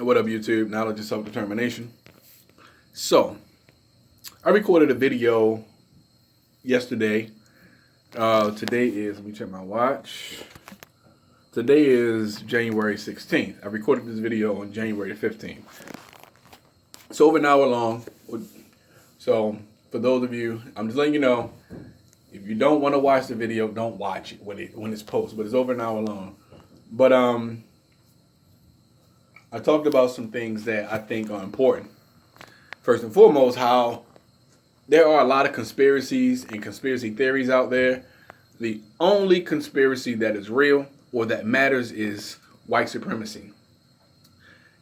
What up, YouTube? Knowledge of self-determination. So, I recorded a video yesterday. Today is, let me check my watch. Today is January 16th. I recorded this video on January 15th. It's over an hour long. So, for those of you, I'm just letting you know, if you don't want to watch the video, don't watch it when it's posted. But it's over an hour long. But, I talked about some things that I think are important. First and foremost, how there are a lot of conspiracies and conspiracy theories out there. The only conspiracy that is real or that matters is white supremacy.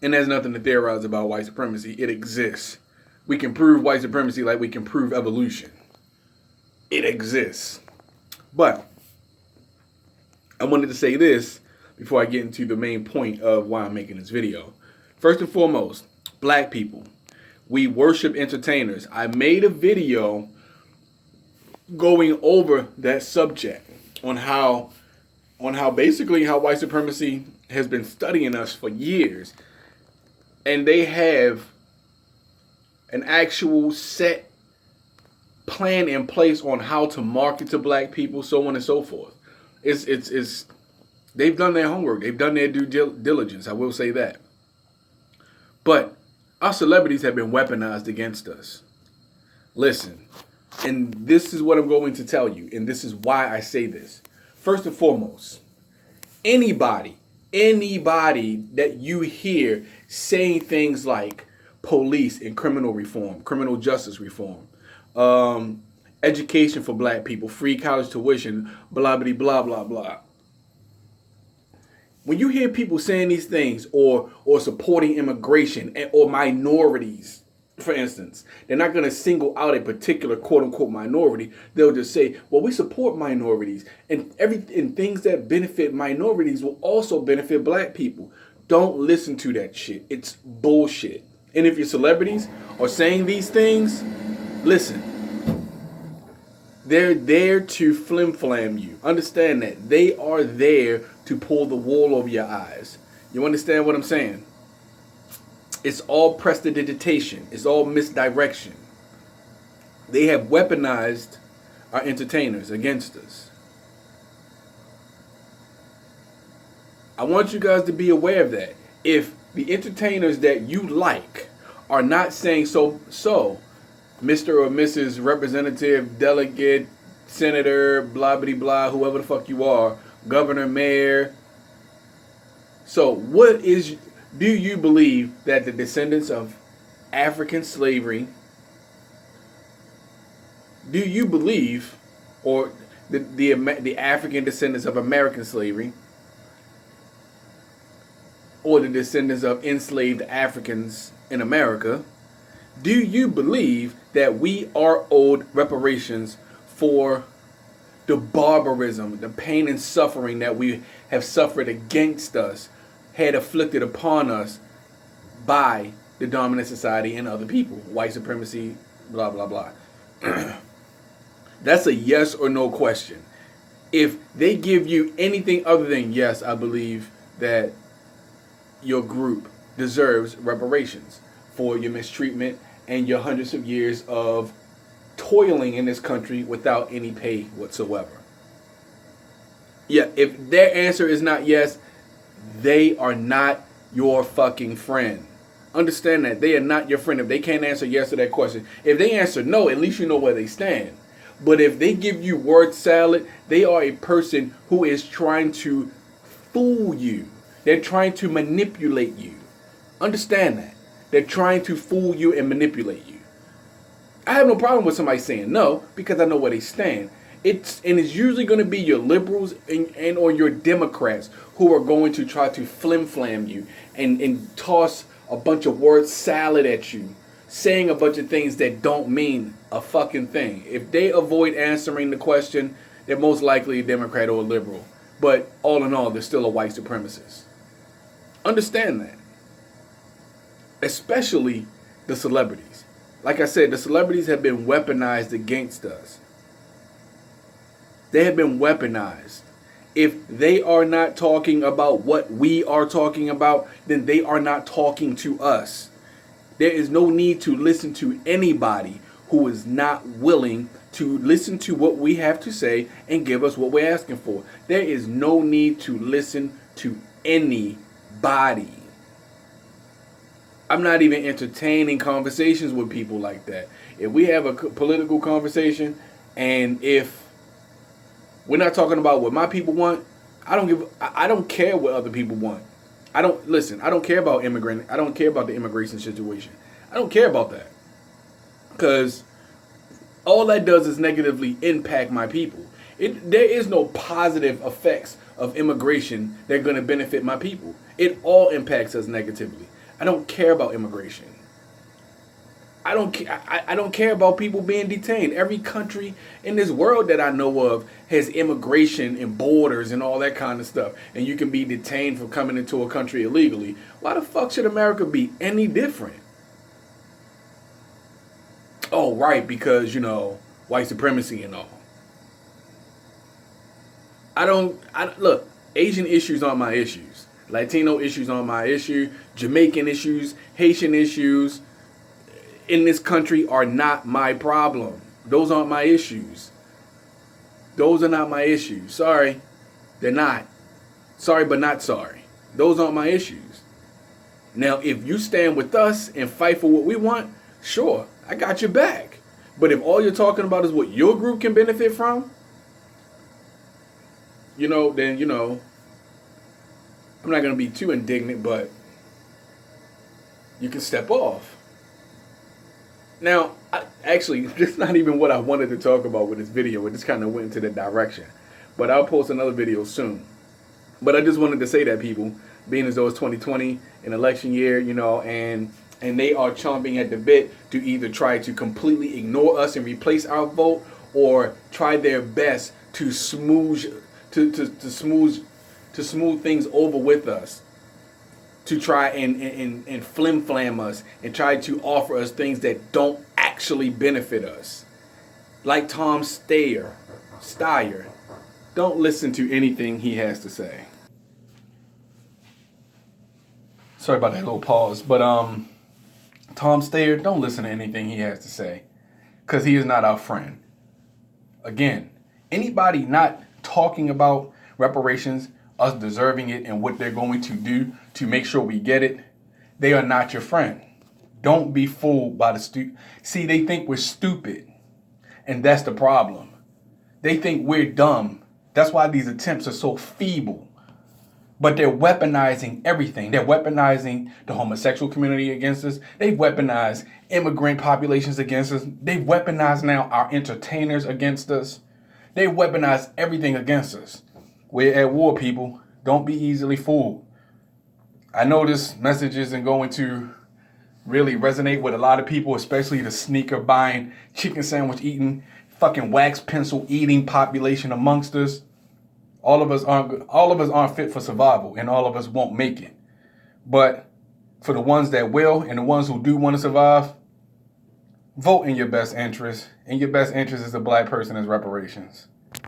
And there's nothing to theorize about white supremacy. It exists. We can prove white supremacy like we can prove evolution. It exists. But I wanted to say this before I get into the main point of why I'm making this video. First and foremost, black people, we worship entertainers. I made a video going over that subject on how basically how white supremacy has been studying us for years. And they have an actual set plan in place on how to market to black people, so on and so forth. It's they've done their homework. They've done their due diligence. I will say that. But our celebrities have been weaponized against us. Listen, and this is what I'm going to tell you, and this is why I say this. First and foremost, anybody that you hear saying things like police and criminal reform, criminal justice reform, education for black people, free college tuition, blah, blah, blah, blah, blah. When you hear people saying these things or supporting immigration or minorities, for instance, they're not going to single out a particular quote-unquote minority. They'll just say, well, we support minorities, and things that benefit minorities will also benefit black people. Don't listen to that shit. It's bullshit. And if your celebrities are saying these things, listen. They're there to flim-flam you. Understand that. They are there to pull the wool over your eyes. You understand what I'm saying? It's all prestidigitation. It's all misdirection. They have weaponized our entertainers against us. I want you guys to be aware of that. If the entertainers that you like are not saying so, Mr. or Mrs. Representative, Delegate, Senator, blah, blah, blah, whoever the fuck you are, Governor, Mayor. So do you believe that the descendants of African slavery, do you believe, or the African descendants of American slavery, or the descendants of enslaved Africans in America, do you believe that we are owed reparations for the barbarism, the pain and suffering that we have suffered against us, had afflicted upon us by the dominant society and other people, white supremacy, blah, blah, blah? That's a yes or no question. If they give you anything other than yes, I believe that your group deserves reparations for your mistreatment and your hundreds of years of toiling in this country without any pay whatsoever. Yeah, if their answer is not yes, they are not your fucking friend. Understand that. They are not your friend if they can't answer yes to that question. If they answer no, at least you know where they stand. But if they give you word salad, they are a person who is trying to fool you. They're trying to manipulate you. Understand that. They're trying to fool you and manipulate you. I have no problem with somebody saying no because I know where they stand. It's usually going to be your liberals and or your Democrats who are going to try to flim-flam you and toss a bunch of word salad at you, saying a bunch of things that don't mean a fucking thing. If they avoid answering the question, they're most likely a Democrat or a liberal. But all in all, they're still a white supremacist. Understand that. Especially the celebrities. Like I said, the celebrities have been weaponized against us. They have been weaponized. If they are not talking about what we are talking about, then they are not talking to us. There is no need to listen to anybody who is not willing to listen to what we have to say and give us what we're asking for. There is no need to listen to anybody. I'm not even entertaining conversations with people like that. If we have a political conversation and if we're not talking about what my people want, I don't care what other people want. I don't care about I don't care about the immigration situation. I don't care about that. Cuz all that does is negatively impact my people. There is no positive effects of immigration that are going to benefit my people. It all impacts us negatively. I don't care about immigration. I don't care about people being detained. Every country in this world that I know of has immigration and borders and all that kind of stuff. And you can be detained for coming into a country illegally. Why the fuck should America be any different? Oh, right, because, white supremacy and all. Look, Asian issues aren't my issues. Latino issues aren't my issue. Jamaican issues, Haitian issues in this country are not my problem. Those aren't my issues. Those are not my issues. Sorry, they're not. Sorry, but not sorry. Those aren't my issues. Now, if you stand with us and fight for what we want, sure, I got your back. But if all you're talking about is what your group can benefit from, then, I'm not going to be too indignant, but you can step off. Now, actually, that's not even what I wanted to talk about with this video. It just kind of went into that direction. But I'll post another video soon. But I just wanted to say that, people, being as though it's 2020, an election year, and they are chomping at the bit to either try to completely ignore us and replace our vote, or try their best to smooth things over with us, to try and flim-flam us and try to offer us things that don't actually benefit us. Like Tom Steyer. Don't listen to anything he has to say. Sorry about that little pause, but Tom Steyer, don't listen to anything he has to say, because he is not our friend. Again, anybody not talking about reparations, us deserving it, and what they're going to do to make sure we get it, they are not your friend. Don't be fooled by the See, they think we're stupid, and that's the problem. They think we're dumb. That's why these attempts are so feeble. But they're weaponizing everything. They're weaponizing the homosexual community against us. They've weaponized immigrant populations against us. They've weaponized now our entertainers against us. They've weaponized everything against us. We're at war, people. Don't be easily fooled. I know this message isn't going to really resonate with a lot of people, especially the sneaker buying, chicken sandwich eating, fucking wax pencil eating population amongst us. All of us aren't fit for survival, and all of us won't make it. But for the ones that will, and the ones who do want to survive, vote in your best interest. And your best interest as a black person is reparations.